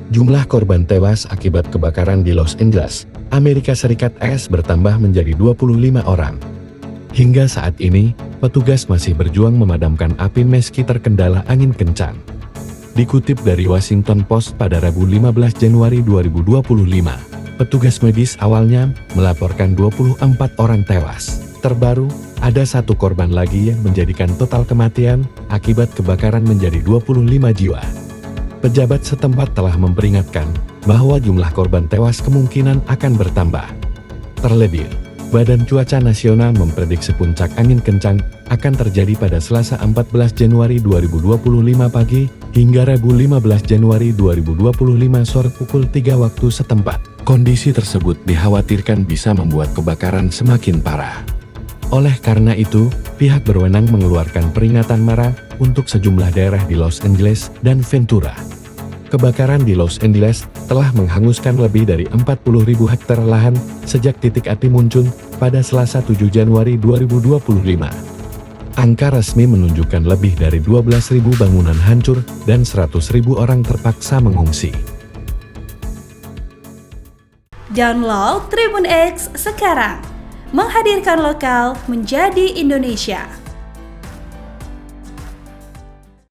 Jumlah korban tewas akibat kebakaran di Los Angeles, Amerika Serikat bertambah menjadi 25 orang. Hingga saat ini, petugas masih berjuang memadamkan api meski terkendala angin kencang. Dikutip dari Washington Post pada Rabu 15 Januari 2025, petugas medis awalnya melaporkan 24 orang tewas. Terbaru, ada satu korban lagi yang menjadikan total kematian akibat kebakaran menjadi 25 jiwa. Pejabat setempat telah memperingatkan bahwa jumlah korban tewas kemungkinan akan bertambah. Terlebih, Badan Cuaca Nasional memprediksi puncak angin kencang akan terjadi pada Selasa 14 Januari 2025 pagi hingga Rabu 15 Januari 2025 sore pukul 3 waktu setempat. Kondisi tersebut dikhawatirkan bisa membuat kebakaran semakin parah. Oleh karena itu, pihak berwenang mengeluarkan peringatan merah untuk sejumlah daerah di Los Angeles dan Ventura. Kebakaran di Los Angeles telah menghanguskan lebih dari 40.000 hektar lahan sejak titik api muncul pada Selasa 7 Januari 2025. Angka resmi menunjukkan lebih dari 12.000 bangunan hancur dan 100.000 orang terpaksa mengungsi. Download Tribun X sekarang, menghadirkan lokal menjadi Indonesia.